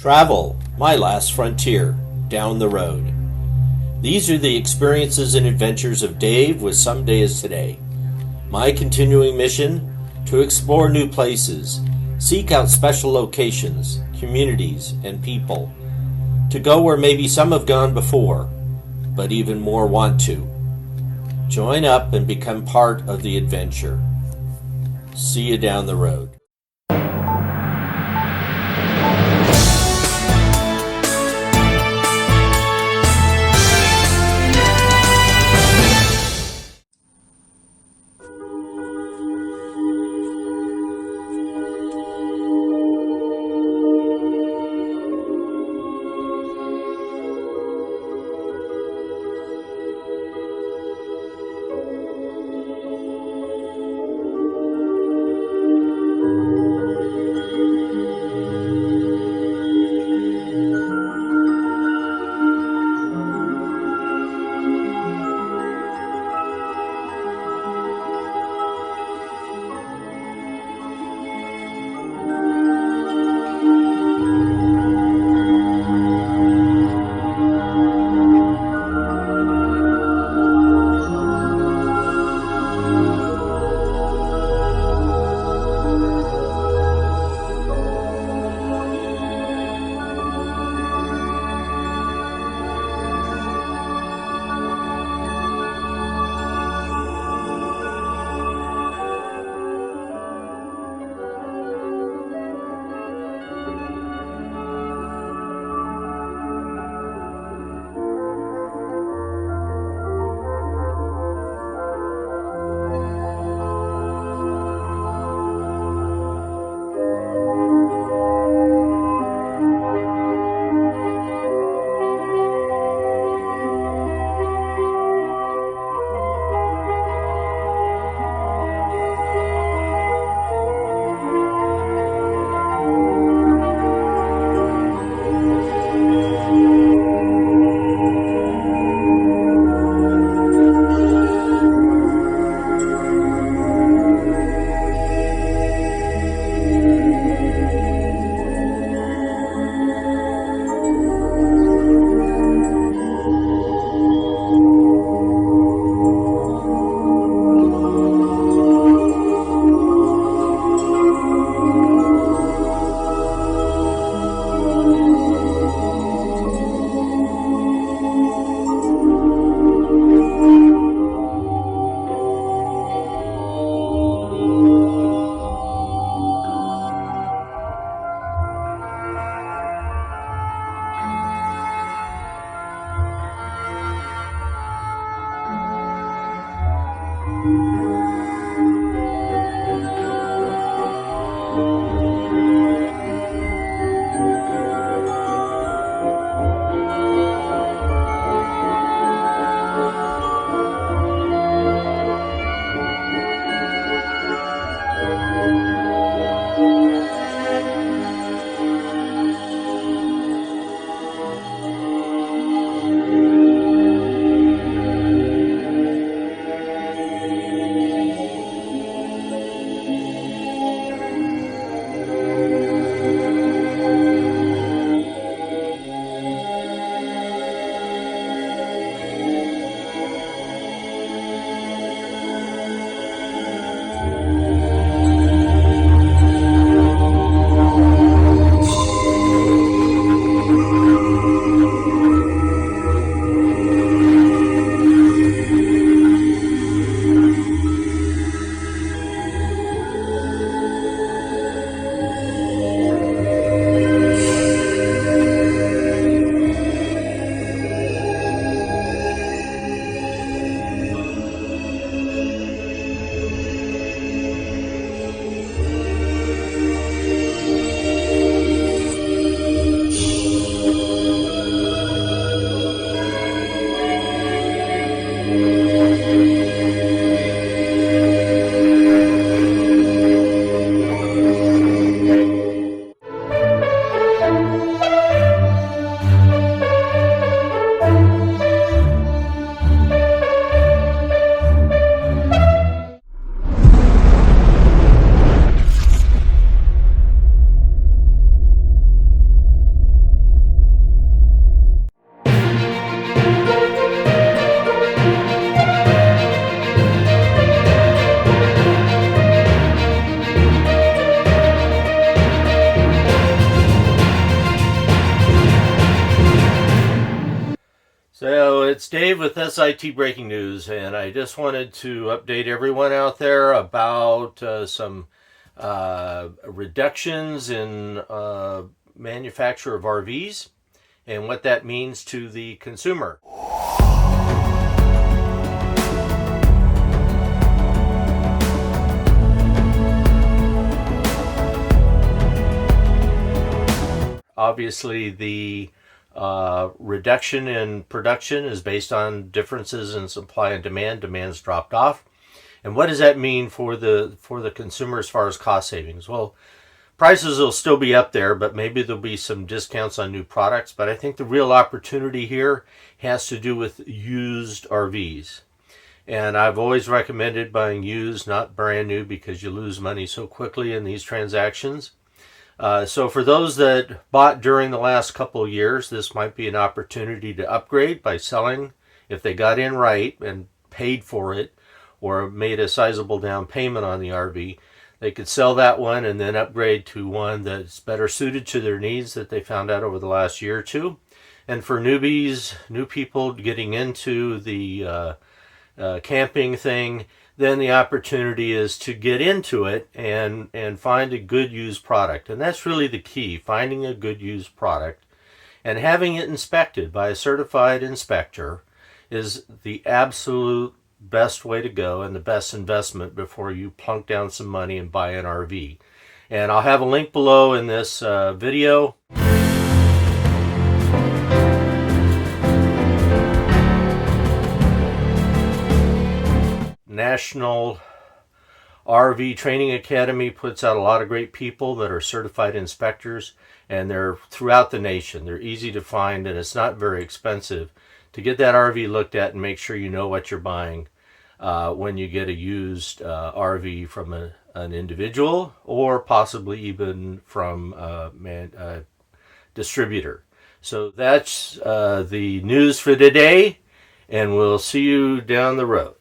Travel, my last frontier, down the road. These are the experiences and adventures of Dave with Some Day Is Today. My continuing mission? To explore new places, seek out special locations, communities, and people. To go where maybe some have gone before, but even more want to. Join up and become part of the adventure. See you down the road. Dave with SIT Breaking News, and I just wanted to update everyone out there about some reductions in manufacture of RVs and what that means to the consumer. Obviously, the reduction in production is based on differences in supply and demand. Demand's dropped off. And what does that mean for the consumer as far as cost savings? Well, prices will still be up there, but maybe there'll be some discounts on new products. But I think the real opportunity here has to do with used RVs. And I've always recommended buying used, not brand new, because you lose money so quickly in these transactions. So for those that bought during the last couple of years, this might be an opportunity to upgrade by selling if they got in right and paid for it or made a sizable down payment on the RV. They could sell that one and then upgrade to one that's better suited to their needs that they found out over the last year or two. And for newbies, new people getting into the camping thing, then the opportunity is to get into it and find a good used product. And that's really the key, finding a good used product and having it inspected by a certified inspector is the absolute best way to go and the best investment before you plunk down some money and buy an RV. And I'll have a link below in this video. National RV Training Academy puts out a lot of great people that are certified inspectors, and they're throughout the nation. They're easy to find, and it's not very expensive to get that RV looked at and make sure you know what you're buying when you get a used RV from an individual or possibly even from a distributor. So that's the news for today, and we'll see you down the road.